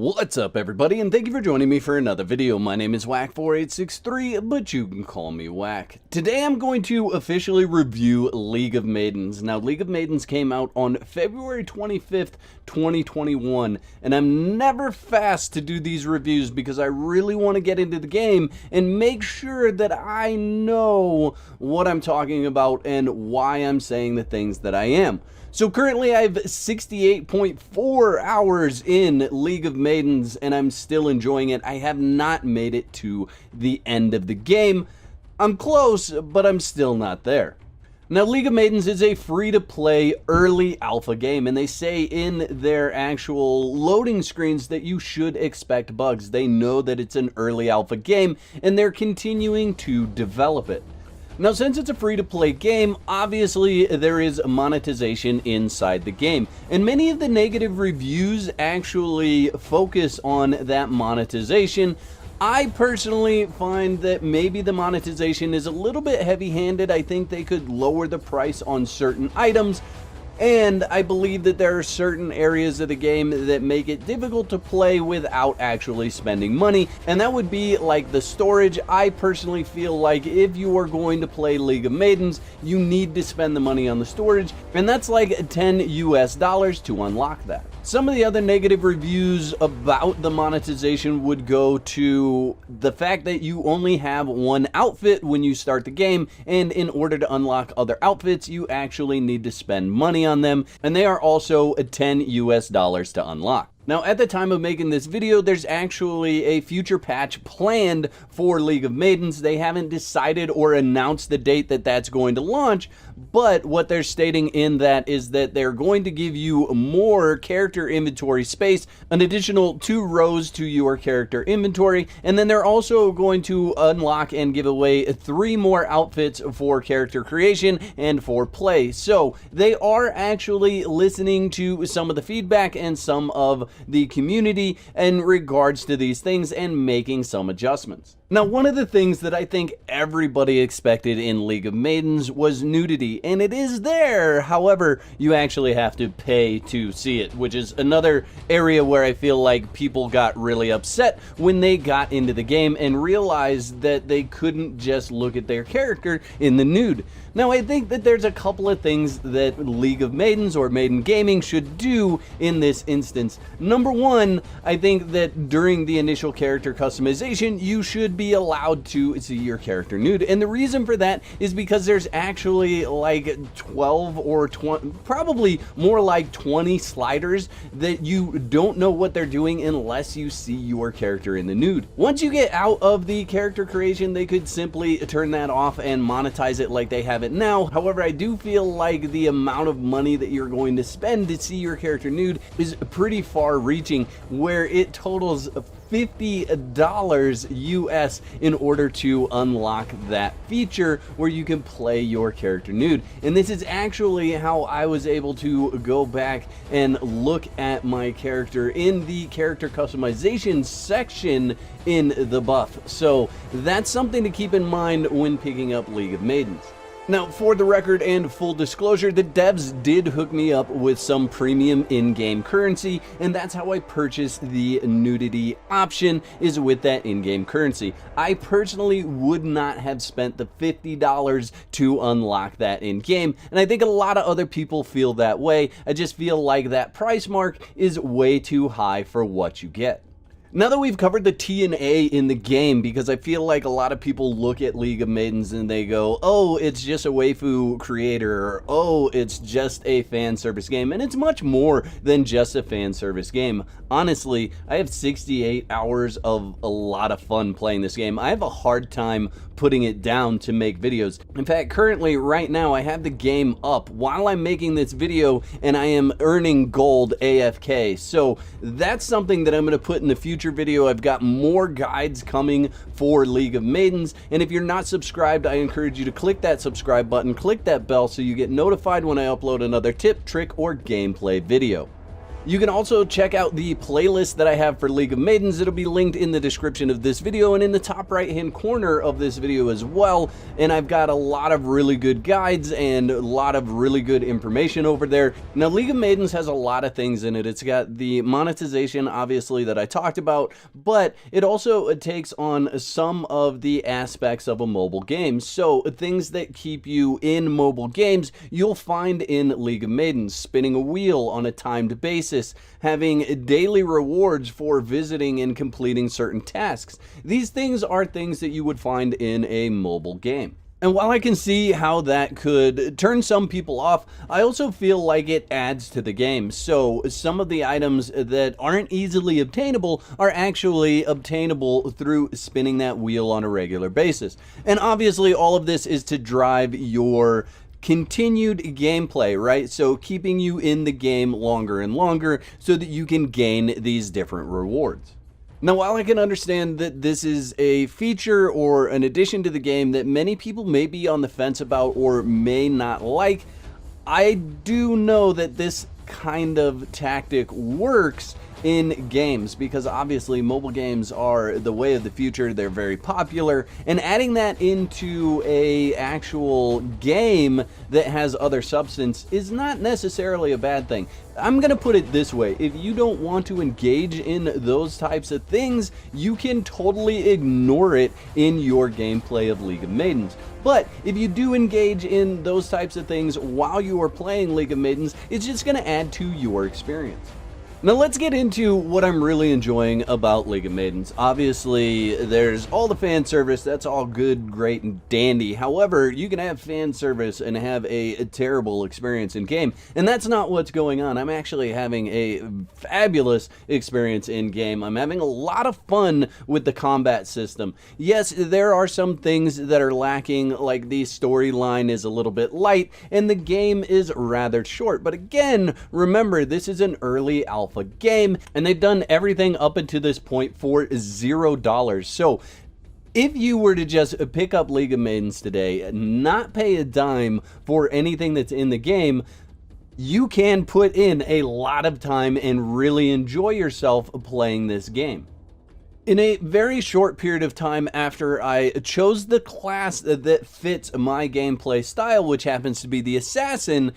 What's up everybody, and thank you for joining me for another video. My name is Whack4863, but you can call me Whack. Today I'm going to officially review League of Maidens. Now, League of Maidens came out on February 25th, 2021, and I'm never fast to do these reviews because I really want to get into the game and make sure that I know what I'm talking about and why I'm saying the things that I am. So currently I have 68.4 hours in League of Maidens and I'm still enjoying it. I have not made it to the end of the game. I'm close, but I'm still not there. Now, League of Maidens is a free-to-play early alpha game, and they say in their actual loading screens that you should expect bugs. They know that it's an early alpha game, and they're continuing to develop it. Now, since it's a free-to-play game, obviously there is monetization inside the game, and many of the negative reviews actually focus on that monetization. I personally find that maybe the monetization is a little bit heavy-handed. I think they could lower the price on certain items, and I believe that there are certain areas of the game that make it difficult to play without actually spending money, and that would be like the storage. I personally feel like if you are going to play League of Maidens, you need to spend the money on the storage, and that's like $10 US to unlock that. Some of the other negative reviews about the monetization would go to the fact that you only have one outfit when you start the game, and in order to unlock other outfits, you actually need to spend money on them, and they are also $10 US to unlock. Now, at the time of making this video, there's actually a future patch planned for League of Maidens. They haven't decided or announced the date that that's going to launch, but what they're stating in that is that they're going to give you more character inventory space, an additional 2 rows to your character inventory, and then they're also going to unlock and give away 3 more outfits for character creation and for play. So they are actually listening to some of the feedback and some of the community in regards to these things and making some adjustments. Now, one of the things that I think everybody expected in League of Maidens was nudity, and it is there. However, you actually have to pay to see it, which is another area where I feel like people got really upset when they got into the game and realized that they couldn't just look at their character in the nude. Now, I think that there's a couple of things that League of Maidens or Maiden Gaming should do in this instance. Number one, I think that during the initial character customization, you should be allowed to see your character nude. And the reason for that is because there's actually like 12 or 20, probably more like 20 sliders that you don't know what they're doing unless you see your character in the nude. Once you get out of the character creation, they could simply turn that off and monetize it like they have it now. However, I do feel like the amount of money that you're going to spend to see your character nude is pretty far reaching, where it totals $50 US in order to unlock that feature where you can play your character nude. And this is actually how I was able to go back and look at my character in the character customization section in the buff. So that's something to keep in mind when picking up League of Maidens. Now, for the record and full disclosure, the devs did hook me up with some premium in-game currency, and that's how I purchased the nudity option, is with that in-game currency. I personally would not have spent the $50 to unlock that in-game, and I think a lot of other people feel that way. I just feel like that price mark is way too high for what you get. Now that we've covered the T and A in the game, because I feel like a lot of people look at League of Maidens and they go, oh, it's just a waifu creator, or oh, it's just a fan service game, and it's much more than just a fan service game. Honestly, I have 68 hours of a lot of fun playing this game. I have a hard time putting it down to make videos. In fact, currently, right now, I have the game up while I'm making this video, and I am earning gold AFK. So that's something that I'm going to put in the future video. I've got more guides coming for League of Maidens, and if you're not subscribed, I encourage you to click that subscribe button, click that bell so you get notified when I upload another tip, trick, or gameplay video. You can also check out the playlist that I have for League of Maidens. It'll be linked in the description of this video and in the top right hand corner of this video as well. And I've got a lot of really good guides and a lot of really good information over there. Now, League of Maidens has a lot of things in it. It's got the monetization, obviously, that I talked about, but it also takes on some of the aspects of a mobile game. So things that keep you in mobile games, you'll find in League of Maidens. Spinning a wheel on a timed basis, having daily rewards for visiting and completing certain tasks. These things are things that you would find in a mobile game. And while I can see how that could turn some people off, I also feel like it adds to the game. So some of the items that aren't easily obtainable are actually obtainable through spinning that wheel on a regular basis. And obviously all of this is to drive your continued gameplay, right? So keeping you in the game longer and longer so that you can gain these different rewards. Now, while I can understand that this is a feature or an addition to the game that many people may be on the fence about or may not like, I do know that this kind of tactic works in games because obviously mobile games are the way of the future. They're very popular, and adding that into a actual game that has other substance is not necessarily a bad thing. I'm gonna put it this way: if you don't want to engage in those types of things, you can totally ignore it in your gameplay of League of Maidens. But if you do engage in those types of things while you are playing League of Maidens, it's just gonna add to your experience. Now let's get into what I'm really enjoying about League of Maidens. Obviously, there's all the fan service. That's all good, great, and dandy. However, you can have fan service and have a terrible experience in game, and that's not what's going on. I'm actually having a fabulous experience in game. I'm having a lot of fun with the combat system. Yes, there are some things that are lacking, like the storyline is a little bit light, and the game is rather short. But again, remember, this is an early alpha game, and they've done everything up until this point for $0. So if you were to just pick up League of Maidens today, not pay a dime for anything that's in the game, you can put in a lot of time and really enjoy yourself playing this game. In a very short period of time after I chose the class that fits my gameplay style, which happens to be the Assassin,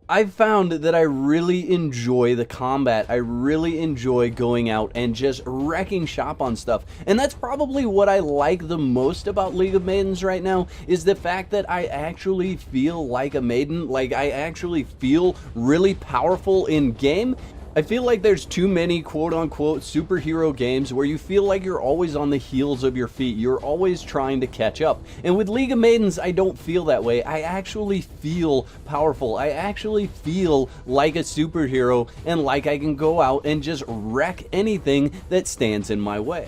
I've found that I really enjoy the combat. I really enjoy going out and just wrecking shop on stuff. And that's probably what I like the most about League of Maidens right now, is the fact that I actually feel like a maiden. Like, I actually feel really powerful in game. I feel like there's too many quote-unquote superhero games where you feel like you're always on the heels of your feet. You're always trying to catch up. And with League of Maidens, I don't feel that way. I actually feel powerful. I actually feel like a superhero and like I can go out and just wreck anything that stands in my way.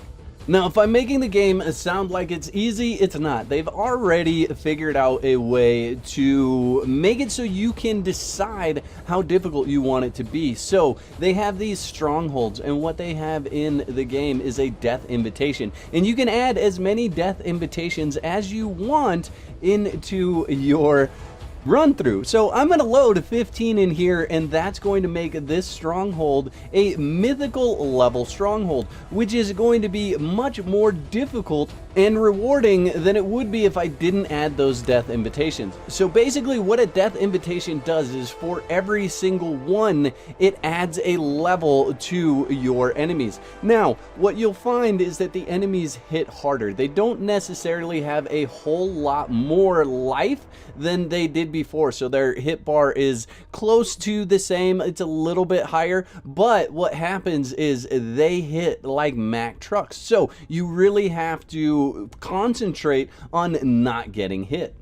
Now, if I'm making the game sound like it's easy, it's not. They've already figured out a way to make it so you can decide how difficult you want it to be. So they have these strongholds, and what they have in the game is a death invitation. And you can add as many death invitations as you want into your run through. So I'm going to load 15 in here, and that's going to make this stronghold a mythical level stronghold, which is going to be much more difficult and rewarding than it would be if I didn't add those death invitations. So basically what a death invitation does is for every single one, it adds a level to your enemies. Now, what you'll find is that the enemies hit harder. They don't necessarily have a whole lot more life than they did before, so their hit bar is close to the same. It's a little bit higher, but what happens is they hit like Mack trucks, so you really have to concentrate on not getting hit.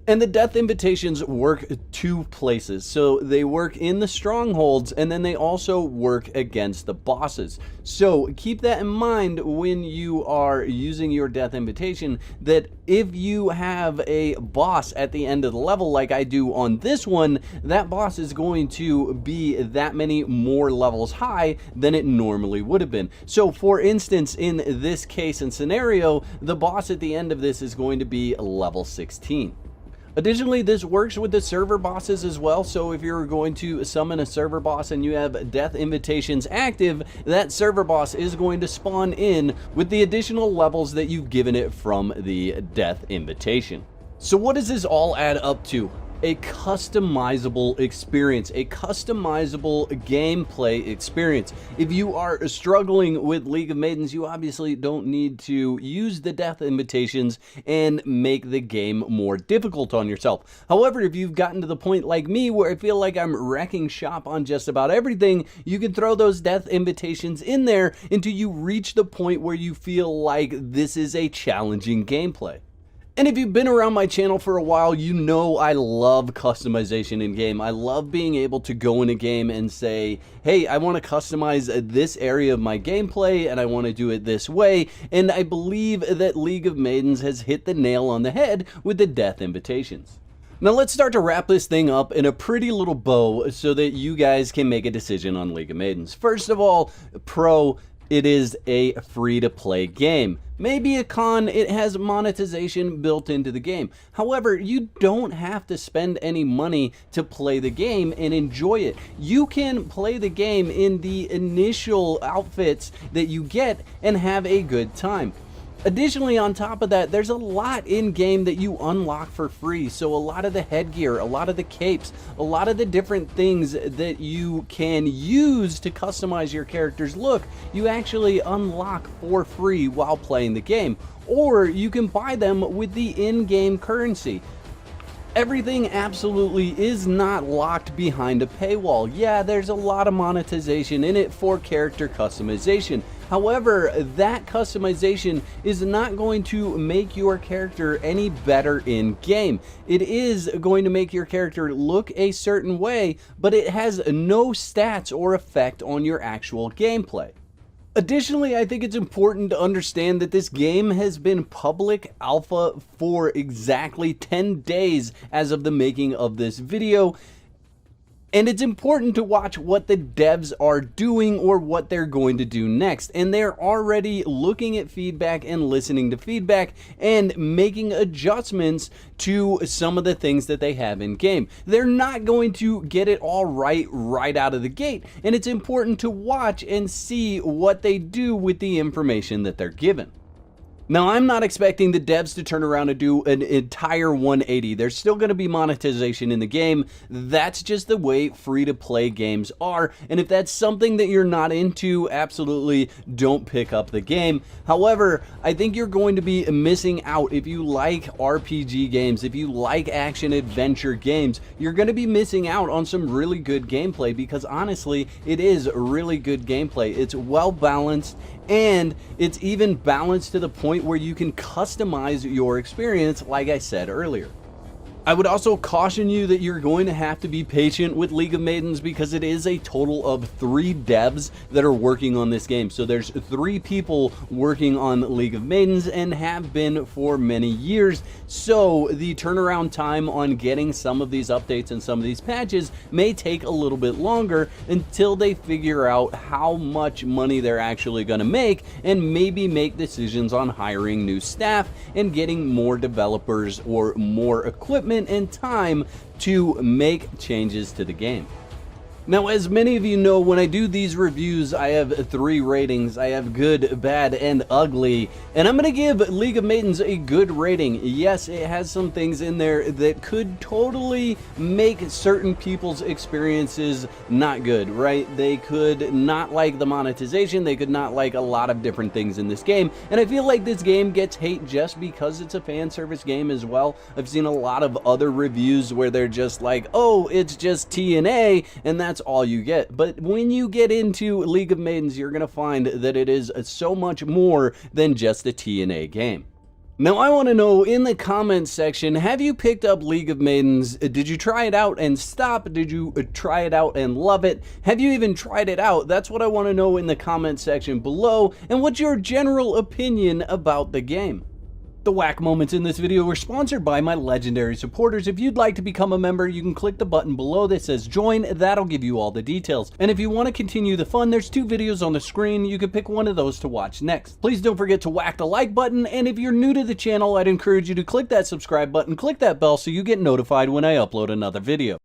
And the death invitations work two places. So they work in the strongholds, and then they also work against the bosses. So keep that in mind when you are using your death invitation, that if you have a boss at the end of the level like I do on this one, that boss is going to be that many more levels high than it normally would have been. So for instance, in this case and scenario, the boss at the end of this is going to be level 16. Additionally, this works with the server bosses as well, so if you're going to summon a server boss and you have death invitations active, that server boss is going to spawn in with the additional levels that you've given it from the death invitation. So what does this all add up to? A customizable experience, a customizable gameplay experience. If you are struggling with League of Maidens, you obviously don't need to use the death invitations and make the game more difficult on yourself. However, if you've gotten to the point like me where I feel like I'm wrecking shop on just about everything, you can throw those death invitations in there until you reach the point where you feel like this is a challenging gameplay. And if you've been around my channel for a while, you know I love customization in game. I love being able to go in a game and say, hey, I want to customize this area of my gameplay and I want to do it this way. And I believe that League of Maidens has hit the nail on the head with the death invitations. Now let's start to wrap this thing up in a pretty little bow so that you guys can make a decision on League of Maidens. First of all, pro, it is a free-to-play game. Maybe a con, it has monetization built into the game. However, you don't have to spend any money to play the game and enjoy it. You can play the game in the initial outfits that you get and have a good time. Additionally, on top of that, there's a lot in game that you unlock for free. So a lot of the headgear, a lot of the capes, a lot of the different things that you can use to customize your character's look, you actually unlock for free while playing the game. Or you can buy them with the in-game currency. Everything absolutely is not locked behind a paywall. Yeah, there's a lot of monetization in it for character customization. However, that customization is not going to make your character any better in game. It is going to make your character look a certain way, but it has no stats or effect on your actual gameplay. Additionally, I think it's important to understand that this game has been public alpha for exactly 10 days as of the making of this video. And it's important to watch what the devs are doing or what they're going to do next. And they're already looking at feedback and listening to feedback and making adjustments to some of the things that they have in game. They're not going to get it all right out of the gate. And it's important to watch and see what they do with the information that they're given. Now, I'm not expecting the devs to turn around and do an entire 180. There's still going to be monetization in the game. That's just the way free-to-play games are. And if that's something that you're not into, absolutely don't pick up the game. However, I think you're going to be missing out if you like RPG games, if you like action-adventure games. You're going to be missing out on some really good gameplay because, honestly, it is really good gameplay. It's well-balanced, and it's even balanced to the point where you can customize your experience, like I said earlier. I would also caution you that you're going to have to be patient with League of Maidens because it is a total of 3 devs that are working on this game. So there's 3 people working on League of Maidens and have been for many years. So the turnaround time on getting some of these updates and some of these patches may take a little bit longer until they figure out how much money they're actually going to make and maybe make decisions on hiring new staff and getting more developers or more equipment and time to make changes to the game. Now, as many of you know, when I do these reviews, I have 3 ratings. I have good, bad, and ugly. And I'm going to give League of Maidens a good rating. Yes, it has some things in there that could totally make certain people's experiences not good, right? They could not like the monetization. They could not like a lot of different things in this game. And I feel like this game gets hate just because it's a fan service game as well. I've seen a lot of other reviews where they're just like, oh, it's just TNA, and that's all you get. But when you get into League of Maidens, you're going to find that it is so much more than just a TNA game. Now, I want to know in the comments section, have you picked up League of Maidens? Did you try it out and stop? Did you try it out and love it? Have you even tried it out? That's what I want to know in the comments section below. And what's your general opinion about the game? The whack moments in this video were sponsored by my legendary supporters. If you'd like to become a member, you can click the button below that says join. That'll give you all the details. And if you want to continue the fun, there's 2 videos on the screen. You can pick one of those to watch next. Please don't forget to whack the like button, and if you're new to the channel, I'd encourage you to click that subscribe button, click that bell so you get notified when I upload another video.